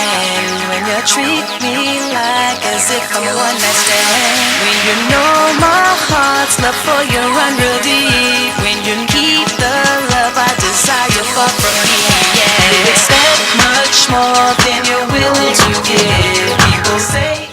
hand when you treat me like as if I'm a one night stand. When you know my heart's love for you run real deep. When you keep the love I desire for from me. Yeah, you expect much more than you're willing to give. People say.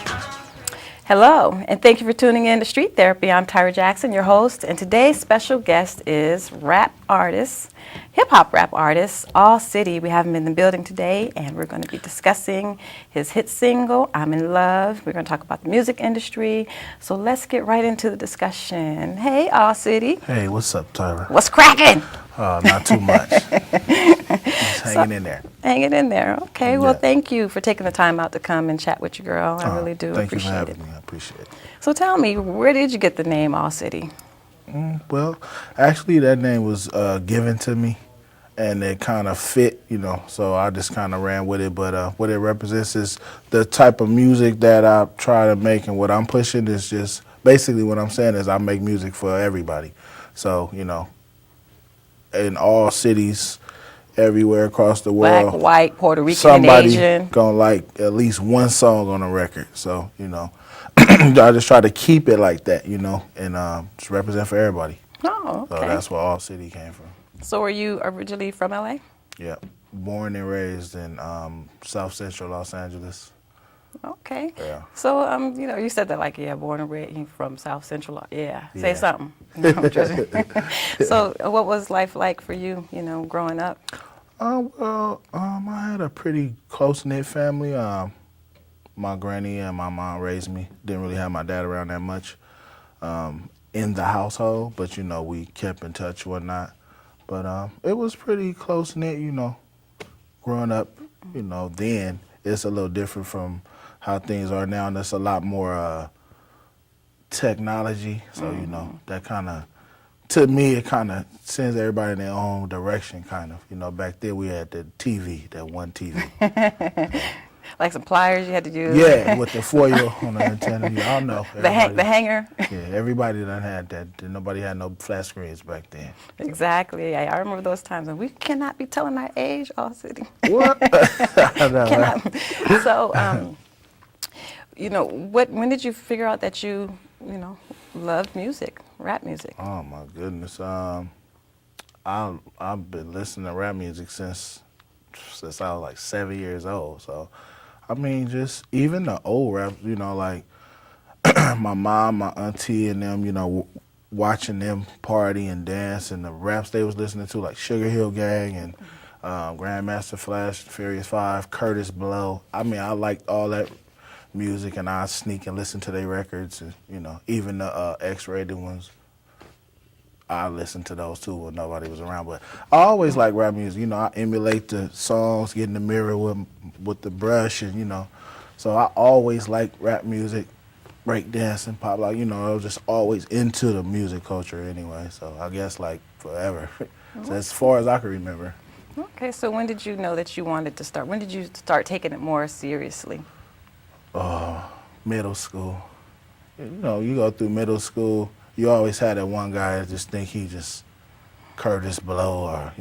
Hello, and thank you for tuning in to Street Therapy. I'm Tyra Jackson, your host, and today's special guest is rap artist, hip-hop rap artist, Allcity. We have him in the building today, and we're going to be discussing his hit single, I'm in Love. We're going to talk about the music industry, so let's get right into the discussion. Hey, Allcity. Hey, what's up, Tyra? What's cracking? Not too much. Just hanging in there. Hanging in there. Okay, well, Yeah. thank you for taking the time out to come and chat with your girl. I really do Thank you for appreciate it. having me. I appreciate it. So tell me, where did you get the name Allcity? Well, actually, that name was given to me, and it kind of fit, so I just kind of ran with it. But what it represents is the type of music that I try to make, and what I'm pushing is just basically what I'm saying is I make music for everybody. So, in all cities, everywhere across the world, Black, white, Puerto Rican, somebody and Asian. gonna like at least one song on a record. So, I just try to keep it like that, and just represent for everybody. Oh, So okay. that's where All City came from. So are you originally from LA? Yeah, born and raised in South Central Los Angeles. Okay. Yeah. So, you said that like, yeah, born and raised from South Central. Yeah. Say Yeah. something. No, I'm joking. So, what was life like for you, growing up? I had a pretty close-knit family. My granny and my mom raised me. Didn't really have my dad around that much in the household, but, we kept in touch, whatnot. But it was pretty close-knit, growing up, then it's a little different from how things are now, and there's a lot more technology. So, that kind of, to me, it kind of sends everybody in their own direction, kind of. Back then we had the TV, that one TV. Like some pliers you had to use? Yeah, with the foil on the antenna. Y'all know. The hanger? Yeah, everybody done had that. Nobody had no flat screens back then. Exactly. Yeah, I remember those times, and we cannot be telling our age, Allcity. What? I know, right? Cannot. So, when did you figure out that you loved music, rap music? Oh my goodness. I've been listening to rap music since I was like 7 years old. So, I mean, just even the old rap, like my mom, my auntie, and them, watching them party and dance, and the raps they was listening to, like Sugar Hill Gang and Grandmaster Flash, Furious 5, Curtis Blow. I mean, I liked all that music, and I sneak and listen to their records, and even the X-rated ones. I listened to those too when nobody was around, but I always like rap music. I emulate the songs, get in the mirror with the brush, and so I always like rap music, break dancing, pop, like I was just always into the music culture anyway. So I guess like forever, so as far as I can remember. Okay, so when did you know that you wanted to start? When did you start taking it more seriously? Middle school. You go through middle school, you always had that one guy that just think he just Curtis Blow or,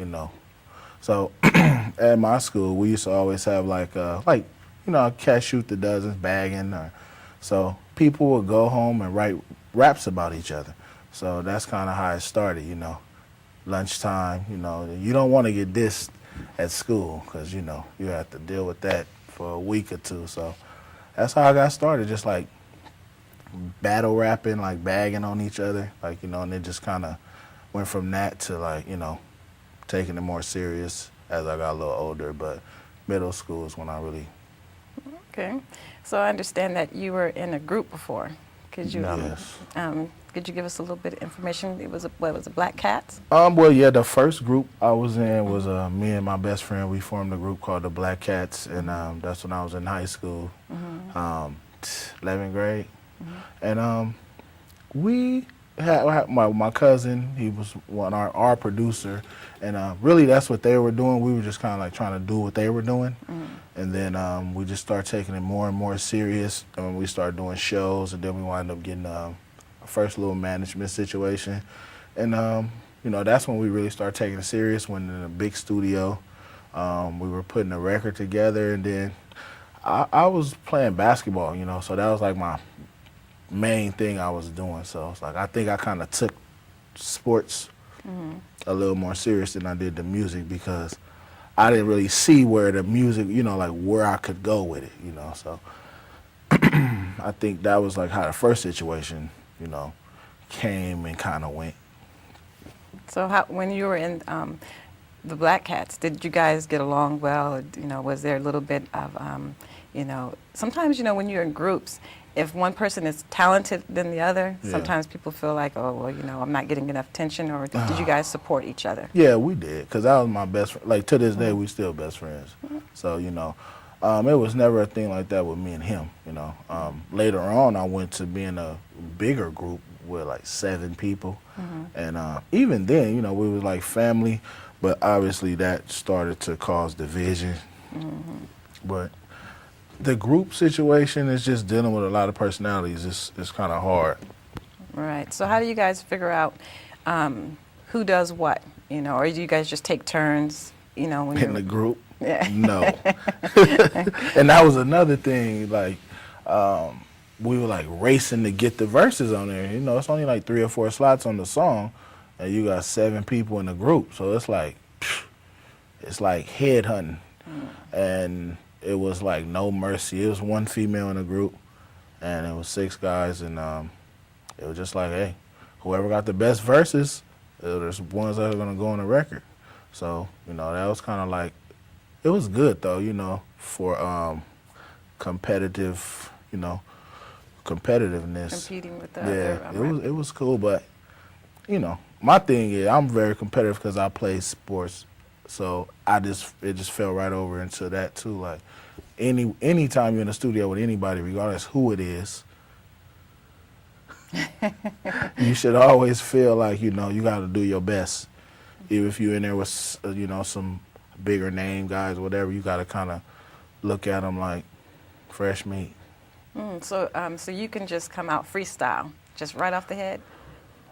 So at my school, we used to always have cats shoot the dozens, bagging. So people would go home and write raps about each other. So that's kind of how it started, Lunchtime, you don't want to get dissed at school because, you have to deal with that for a week or two. So that's how I got started, just like battle rapping, like bagging on each other, and it just kind of went from that to taking it more serious as I got a little older. But middle school is when I really. Okay, so I understand that you were in a group before. Could you Yes. Could you give us a little bit of information? It was Black Cats? Well, yeah, the first group I was in was me and my best friend. We formed a group called the Black Cats, and that's when I was in high school, 11th grade. And we had my cousin. He was our producer, and really that's what they were doing. We were just kind of like trying to do what they were doing, and then we just started taking it more and more serious. And we started doing shows, and then we wound up getting our first little management situation, and that's when we really started taking it serious. When in a big studio, we were putting a record together, and then I was playing basketball, you know, so that was like my main thing I was doing. So it's like I think I kind of took sports a little more serious than I did the music because I didn't really see where the music, you know, like where I could go with it, you know. So I think that was like how the first situation, you know, came and kind of went. So when you were in the Black Cats, did you guys get along well? Or, you know, was there a little bit of, you know, sometimes, you know, when you're in groups, if one person is talented than the other, Yeah. sometimes people feel like, oh, well, you know, I'm not getting enough attention, or did you guys support each other? Yeah, we did, because that was my best friend. Like, to this day, we still best friends. So, you know, it was never a thing like that with me and him, you know. Later on, I went to be in a bigger group with, like, 7 people. And even then, you know, we was like family, but obviously that started to cause division. But the group situation is just dealing with a lot of personalities. It's kind of hard. Right. So how do you guys figure out who does what, you know, or do you guys just take turns, you know, when In you're the group? Yeah. No. And that was another thing, like, we were like racing to get the verses on there. You know, it's only like 3 or 4 slots on the song, and you got 7 people in the group. So it's like head hunting. And it was like no mercy. It was 1 female in the group, and it was 6 guys, and it was just like, hey, whoever got the best verses, there's ones that are gonna go on the record. So, you know, that was kind of like, it was good though, you know, for competitive, you know, competitiveness. competing with the Yeah, other? it was cool, but you know, my thing is I'm very competitive because I play sports, so it just fell right over into that too. Like anytime you're in the studio with anybody, regardless who it is, you should always feel like, you know, you got to do your best. Even if you're in there with you know, some bigger name guys, whatever, you got to kind of look at them like fresh meat. So you can just come out freestyle, just right off the head?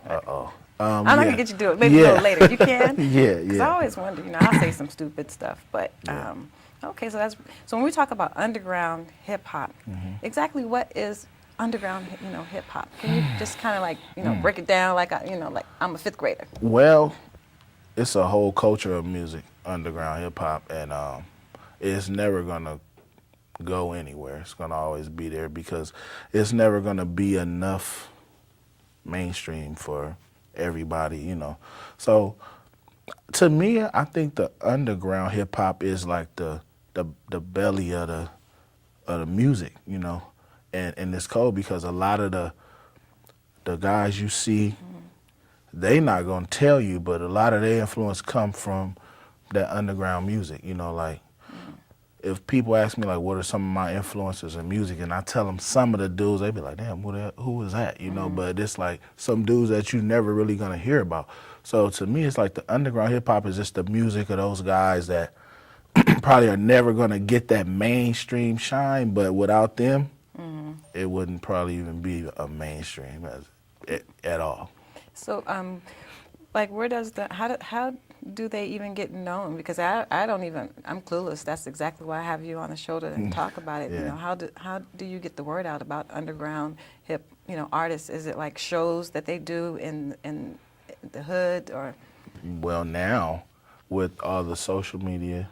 Uh-oh. I'm not yeah. gonna get you to do it. Maybe a little later. You can. Yeah, Because yeah. I always wonder. You know, I'll say some stupid stuff, but Yeah. okay. So when we talk about underground hip hop, exactly what is underground, you know, hip hop? Can you just kind of like, you know, break it down like you know, like I'm a 5th grader? Well, it's a whole culture of music, underground hip hop, and it's never gonna go anywhere. It's gonna always be there because it's never gonna be enough mainstream for everybody, you know. So to me, I think the underground hip hop is like the belly of the music, you know, and it's cold because a lot of the guys you see, they not gonna tell you, but a lot of their influence come from that underground music, you know. Like if people ask me like what are some of my influences in music, and I tell them some of the dudes, they be like, damn, who is that, you know. But it's like some dudes that you never really gonna hear about. So to me, it's like the underground hip hop is just the music of those guys that probably are never gonna get that mainstream shine, but without them, it wouldn't probably even be a mainstream at all. So like where does how do they even get known? Because I don't even, I'm clueless. That's exactly why I have you on the show to talk about it. Yeah. You know, how do you get the word out about underground hip, you know, artists? Is it like shows that they do in the hood, or? Well, now with all the social media,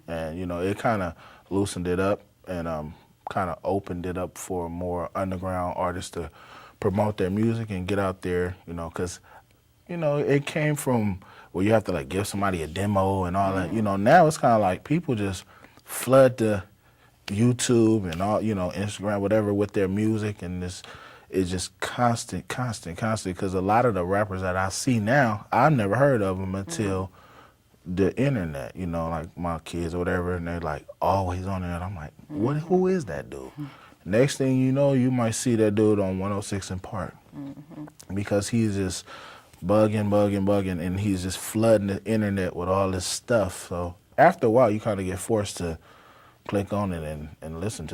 and you know, it kind of loosened it up and kind of opened it up for more underground artists to promote their music and get out there, you know, because you know, it came from where you have to like give somebody a demo and all that. You know, now it's kind of like people just flood the YouTube and all, you know, Instagram, whatever, with their music, and it's just constant. Because a lot of the rappers that I see now, I've never heard of them until the internet. You know, like my kids or whatever, and they're like always on there, and I'm like, what? Who is that dude? Next thing you know, you might see that dude on 106 in Park because he's just bugging, and he's just flooding the internet with all this stuff. So after a while, you kind of get forced to click on it and listen to it.